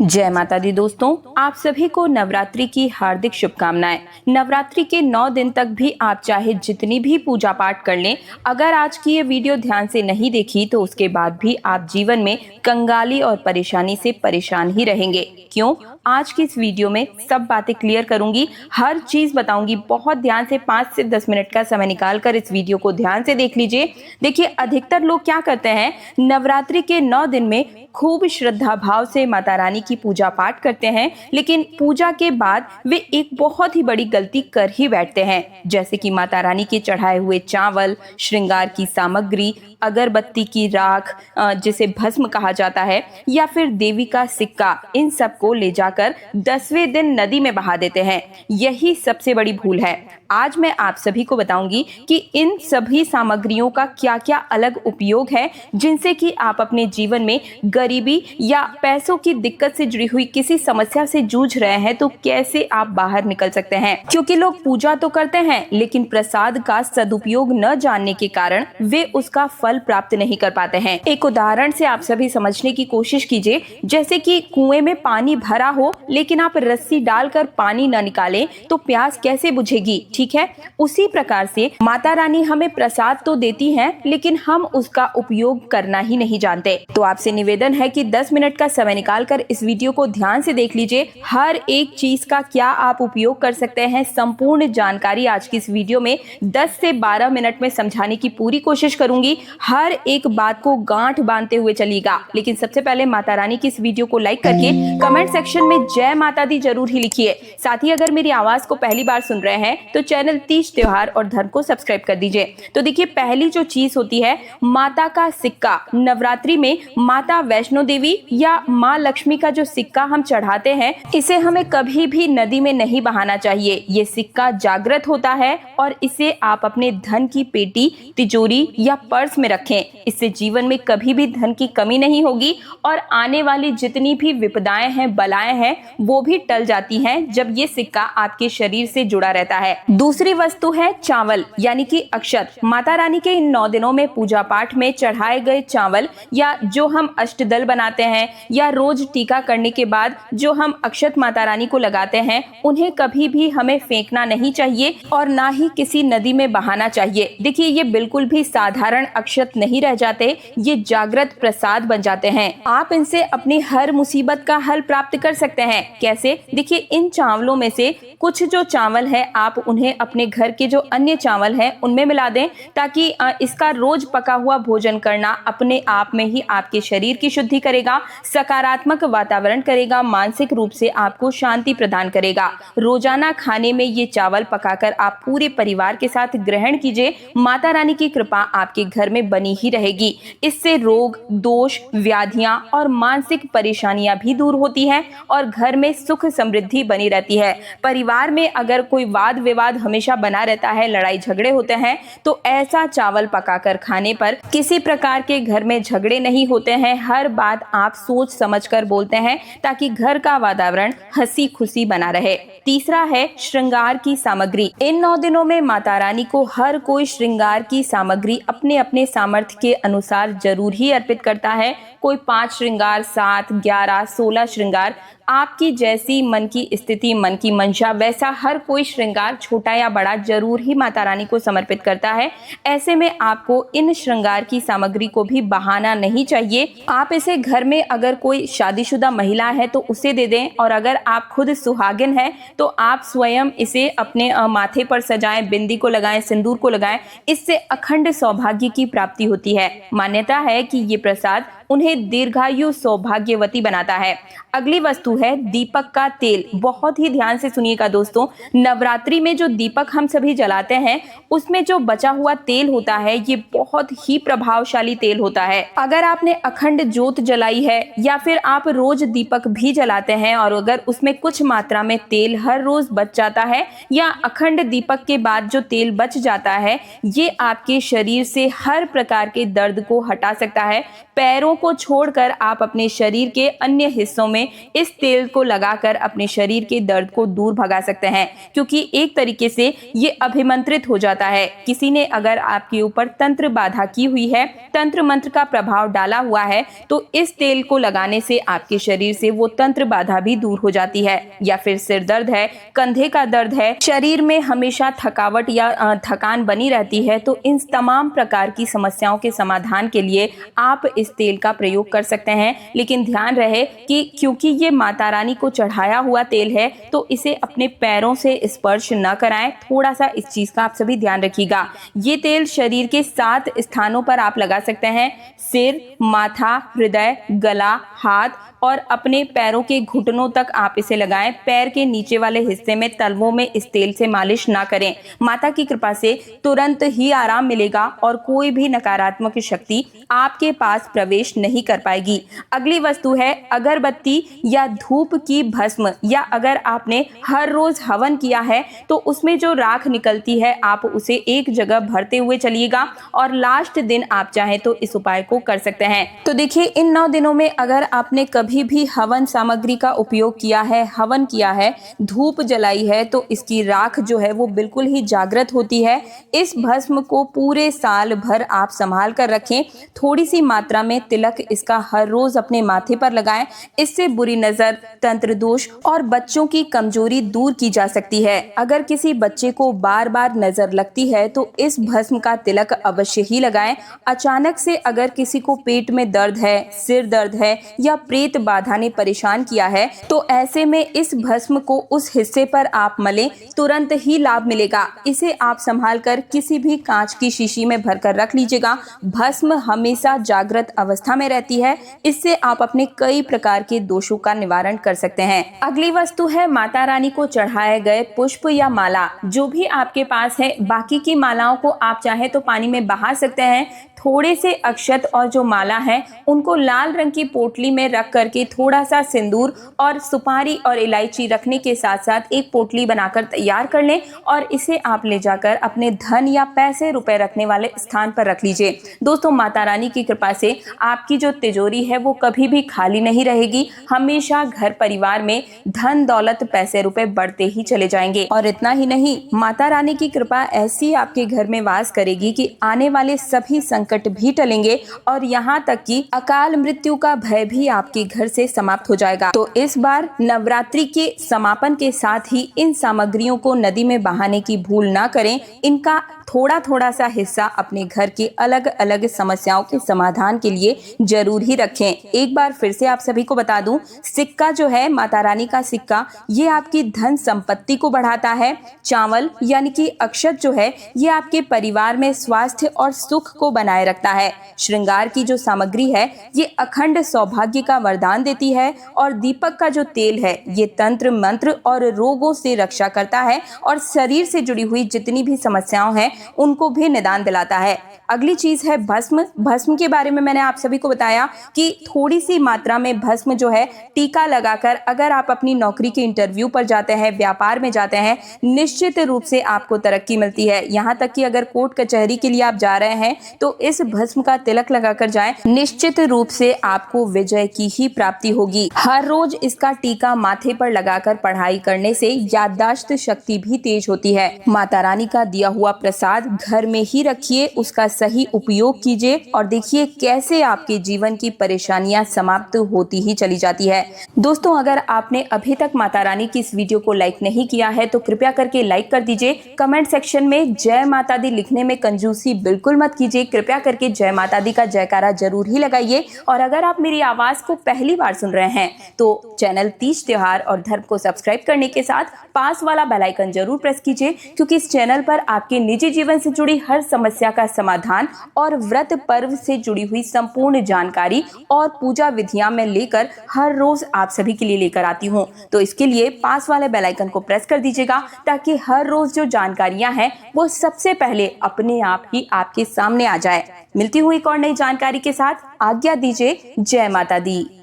जय माता दी दोस्तों, आप सभी को नवरात्रि की हार्दिक शुभकामनाएं। नवरात्रि के 9 दिन तक भी आप चाहे जितनी भी पूजा पाठ कर लें, अगर आज की ये वीडियो ध्यान से नहीं देखी तो उसके बाद भी आप जीवन में कंगाली और परेशानी से परेशान ही रहेंगे। क्यों? आज की इस वीडियो में सब बातें क्लियर करूंगी, हर चीज बताऊंगी। बहुत ध्यान से 5 से 10 मिनट का समय निकाल कर इस वीडियो को ध्यान से देख लीजिए। देखिए, अधिकतर लोग क्या करते हैं, नवरात्रि के 9 दिन में खूब श्रद्धा भाव से माता रानी की पूजा पाठ करते हैं, लेकिन पूजा के बाद वे एक बहुत ही बड़ी गलती कर ही बैठते हैं, जैसे कि माता रानी के चढ़ाए हुए चावल, श्रृंगार की सामग्री, अगरबत्ती की राख जिसे भस्म कहा जाता है, या फिर देवी का सिक्का, इन सबको ले जाकर 10वें दिन नदी में बहा देते हैं। यही सबसे बड़ी भूल है। आज मैं आप सभी को बताऊंगी कि इन सभी सामग्रियों का क्या क्या अलग उपयोग है, जिनसे कि आप अपने जीवन में गरीबी या पैसों की दिक्कत से जुड़ी हुई किसी समस्या से जूझ रहे हैं तो कैसे आप बाहर निकल सकते हैं। क्योंकि लोग पूजा तो करते हैं, लेकिन प्रसाद का सदुपयोग न जानने के कारण वे उसका फल प्राप्त नहीं कर पाते हैं। एक उदाहरण से आप सभी समझने की कोशिश कीजिए। जैसे कि कुएं में पानी भरा हो, लेकिन आप रस्सी डालकर पानी न निकालें तो प्यास कैसे बुझेगी, ठीक है? उसी प्रकार से माता रानी हमें प्रसाद तो देती हैं, लेकिन हम उसका उपयोग करना ही नहीं जानते। तो आपसे निवेदन है कि 10 मिनट का समय निकालकर इस वीडियो को ध्यान से देख लीजिए। हर एक चीज का क्या आप उपयोग कर सकते हैं, संपूर्ण जानकारी आज की इस वीडियो में 10 से 12 मिनट में समझाने की पूरी कोशिश करूंगी। हर एक बात को गांठ बांधते हुए चलिएगा। लेकिन सबसे पहले माता रानी की इस वीडियो को लाइक करके कमेंट सेक्शन में जय माता दी जरूर ही लिखिए। साथ ही अगर मेरी आवाज को पहली बार सुन रहे हैं तो चैनल तीज त्योहार और धर्म को सब्सक्राइब कर दीजिए। तो देखिए, पहली जो चीज होती है, माता का सिक्का। नवरात्रि में माता वैष्णो देवी या माँ लक्ष्मी का जो सिक्का हम चढ़ाते हैं, इसे हमें कभी भी नदी में नहीं बहाना चाहिए। ये सिक्का जागृत होता है और इसे आप अपने धन की पेटी, तिजोरी या पर्स में रखें। इससे जीवन में कभी भी धन की कमी नहीं होगी और आने वाली जितनी भी विपदाएं हैं, बलाएं हैं, वो भी टल जाती हैं जब ये सिक्का आपके शरीर से जुड़ा रहता है। दूसरी वस्तु है चावल, यानी कि अक्षत। माता रानी के इन 9 दिनों में पूजा पाठ में चढ़ाए गए चावल, या जो हम अष्टदल बनाते हैं, या रोज टीका करने के बाद जो हम अक्षत माता रानी को लगाते हैं, उन्हें कभी भी हमें फेंकना नहीं चाहिए और ना ही किसी नदी में बहाना चाहिए। देखिए, ये बिल्कुल भी साधारण अक्षत नहीं रह जाते, ये जागृत प्रसाद बन जाते हैं। आप इनसे अपनी हर मुसीबत का हल प्राप्त कर सकते हैं। कैसे? देखिए, इन चावलों में से कुछ जो चावल है, आप उन्हें अपने घर के जो अन्य चावल हैं उनमें मिला दें, ताकि इसका रोज पका हुआ भोजन करना अपने आप में ही आपके शरीर की शुद्धि करेगा, सकारात्मक वातावरण करेगा, मानसिक रूप से आपको शांति प्रदान करेगा। रोजाना खाने में ये चावल पकाकर आप पूरे परिवार के साथ ग्रहण कीजिए। माता रानी की कृपा आपके घर में बनी ही रहेगी। इससे रोग, दोष, व्याधियां और मानसिक परेशानियां भी दूर होती हैं और घर में सुख समृद्धि बनी रहती है। परिवार में अगर कोई वाद विवाद हमेशा बना रहता है, लड़ाई झगड़े होते हैं, तो ऐसा चावल पकाकर खाने पर किसी प्रकार के घर में झगड़े नहीं होते हैं। हर बात आप सोच समझकर बोलते हैं, ताकि घर का वातावरण हंसी खुशी बना रहे। तीसरा है श्रृंगार की सामग्री। इन 9 दिनों में माता रानी को हर कोई श्रृंगार की सामग्री अपने अपने सामर्थ्य के अनुसार जरूर ही अर्पित करता है। कोई 5 श्रृंगार, 7, 11, 16 श्रृंगार, आपकी जैसी मन की स्थिति, मन की मंशा, वैसा हर कोई श्रृंगार छोटा या बड़ा जरूर ही माता रानी को समर्पित करता है। ऐसे में आपको इन श्रृंगार की सामग्री को भी बहाना नहीं चाहिए। आप इसे घर में अगर कोई शादीशुदा महिला है तो उसे दे दें, और अगर आप खुद सुहागिन हैं तो आप स्वयं इसे अपने माथे पर सजाएं, बिंदी को लगाएं, सिंदूर को लगाएं। इससे अखंड सौभाग्य की प्राप्ति होती है। मान्यता है कि ये प्रसाद उन्हें दीर्घायु सौभाग्यवती बनाता है। अगली वस्तु है दीपक का तेल। बहुत ही ध्यान से सुनिएगा दोस्तों, नवरात्रि में जो दीपक हम सभी जलाते हैं, उसमें जो बचा हुआ तेल होता है, ये बहुत ही प्रभावशाली तेल होता है। अगर आपने अखंड ज्योत जलाई है, या फिर आप रोज दीपक भी जलाते हैं, और अगर उसमें कुछ मात्रा में तेल हर रोज बच जाता है, या अखंड दीपक के बाद जो तेल बच जाता है, ये आपके शरीर से हर प्रकार के दर्द को हटा सकता है। पैरों पैरों को छोड़कर आप अपने शरीर के अन्य हिस्सों में इस तेल को लगाकर अपने शरीर के दर्द को दूर भगा सकते हैं, क्योंकि एक तरीके से ये अभिमंत्रित हो जाता है। किसी ने अगर आपके ऊपर तंत्र बाधा की हुई है, तंत्र मंत्र का प्रभाव डाला हुआ है, तो इस तेल को लगाने से आपके शरीर से वो तंत्र बाधा भी दूर हो जाती है। या फिर सिर दर्द है, कंधे का दर्द है, शरीर में हमेशा थकावट या थकान बनी रहती है, तो इन तमाम प्रकार की समस्याओं के समाधान के लिए आप इस तेल का प्रयोग कर सकते हैं। लेकिन ध्यान रहे कि क्योंकि ये माता रानी को चढ़ाया हुआ तेल है, तो इसे अपने पैरों से स्पर्श न कराएं। थोड़ा सा इस चीज का आप सभी ध्यान रखिएगा। ये तेल शरीर के 7 स्थानों पर आप लगा सकते हैं: सिर, माथा, हृदय, गला, हाथ और अपने पैरों के घुटनों तक आप इसे लगाएं। पैर के नीचे वाले हिस्से में तलवों में इस तेल से मालिश ना करें। माता की कृपा से तुरंत ही आराम मिलेगा और कोई भी नकारात्मक शक्ति आपके पास प्रवेश नहीं कर पाएगी। अगली वस्तु है अगरबत्ती या धूप की भस्म। या अगर आपने हर रोज हवन किया है तो उसमें जो राख निकलती है, आप उसे एक जगह भरते हुए चलिएगा और लास्ट दिन आप चाहें तो इस उपाय को कर सकते हैं। तो देखिए, इन 9 दिनों में अगर आपने कभी भी हवन सामग्री का उपयोग किया है, हवन किया है, धूप जलाई है, तो इसकी राख जो है वो बिल्कुल ही जागृत होती है। इस भस्म को पूरे साल भर आप संभाल कर रखें। थोड़ी सी मात्रा में तिलक इसका हर रोज अपने माथे पर लगाएं। इससे बुरी नजर, तंत्र दोष और बच्चों की कमजोरी दूर की जा सकती है। अगर किसी बच्चे को बार बार नजर लगती है तो इस भस्म का तिलक अवश्य ही लगाएं। अचानक से अगर किसी को पेट में दर्द है, सिर दर्द है या प्रेत बाधा ने परेशान किया है, तो ऐसे में इस भस्म को उस हिस्से पर आप मलें, तुरंत ही लाभ मिलेगा। इसे आप संभाल कर किसी भी कांच की शीशी में भरकर रख लीजिएगा। भस्म हमेशा जागृत अवस्था में रहती है। इससे आप अपने कई प्रकार के दोषों का निवारण कर सकते हैं। अगली वस्तु है माता रानी को चढ़ाए गए पुष्प या माला, जो भी आपके पास है। बाकी की मालाओं को आप चाहे तो पानी में बहा सकते हैं। थोड़े से अक्षत और जो माला है उनको लाल रंग की पोटली में रख करके थोड़ा सा सिंदूर और सुपारी और इलायची रखने के साथ साथ एक पोटली बनाकर तैयार कर लें और इसे आप ले जाकर अपने धन या पैसे रुपए रखने वाले स्थान पर रख लीजिए। दोस्तों, माता रानी की कृपा से आपकी जो तिजोरी है वो कभी भी खाली नहीं रहेगी। हमेशा घर परिवार में धन दौलत पैसे रुपए बढ़ते ही चले जाएंगे। और इतना ही नहीं, माता रानी की कृपा ऐसी आपके घर में वास करेगी कि आने वाले सभी संकट भी टलेंगे और यहाँ तक कि अकाल मृत्यु का भय भी आपके घर से समाप्त हो जाएगा। तो इस बार नवरात्रि के समापन के साथ ही इन सामग्रियों को नदी में बहाने की भूल ना करें। इनका थोड़ा थोड़ा सा हिस्सा अपने घर के अलग अलग समस्याओं के समाधान के लिए जरूर ही रखें। एक बार फिर से आप सभी को बता दूं, सिक्का जो है, माता रानी का सिक्का, ये आपकी धन संपत्ति को बढ़ाता है। चावल यानी कि अक्षत जो है, ये आपके परिवार में स्वास्थ्य और सुख को बनाए रखता है। श्रृंगार की जो सामग्री है, ये अखंड सौभाग्य का वरदान देती है। और दीपक का जो तेल है, ये तंत्र मंत्र और रोगों से रक्षा करता है और शरीर से जुड़ी हुई जितनी भी समस्याओं हैं उनको भी निदान दिलाता है। अगली चीज है भस्म। भस्म के बारे में मैंने आप सभी को बताया कि थोड़ी सी मात्रा में भस्म जो है टीका लगाकर अगर आप अपनी नौकरी के इंटरव्यू पर जाते हैं, व्यापार में जाते हैं, निश्चित रूप से आपको तरक्की मिलती है। यहाँ तक कि अगर कोर्ट कचहरी के लिए आप जा रहे हैं तो इस भस्म का तिलक लगाकर जाएं, निश्चित रूप से आपको विजय की ही प्राप्ति होगी। हर रोज इसका टीका माथे पर लगाकर पढ़ाई करने से याददाश्त शक्ति भी तेज होती है। माता रानी का दिया हुआ प्रसाद घर में ही रखिए, उसका सही उपयोग कीजिए और देखिए कैसे आपके जीवन की परेशानियां समाप्त होती ही चली जाती है। दोस्तों, अगर आपने अभी तक माता रानी की इस वीडियो को लाइक नहीं किया है तो कृपया करके लाइक कर दीजिए। कमेंट सेक्शन में जय माता दी लिखने में कंजूसी बिल्कुल मत कीजिए। कृपया करके जय माता दी का जयकारा जरूर ही लगाइए। और अगर आप मेरी आवाज को पहली बार सुन रहे हैं तो चैनल तीज त्योहार और धर्म को सब्सक्राइब करने के साथ पास वाला बेल आइकन जरूर प्रेस कीजिए, क्योंकि इस चैनल पर आपके निजी जीवन से जुड़ी हर समस्या का समाधान और व्रत पर्व से जुड़ी हुई संपूर्ण जानकारी और पूजा विधियां मैं लेकर हर रोज आप सभी के लिए लेकर आती हूं। तो इसके लिए पास वाले बेल आइकन को प्रेस कर दीजिएगा ताकि हर रोज जो जानकारियां हैं वो सबसे पहले अपने आप ही आपके सामने आ जाए। मिलती हुई एक और नई जानकारी के साथ आज्ञा दीजिए। जय माता दी।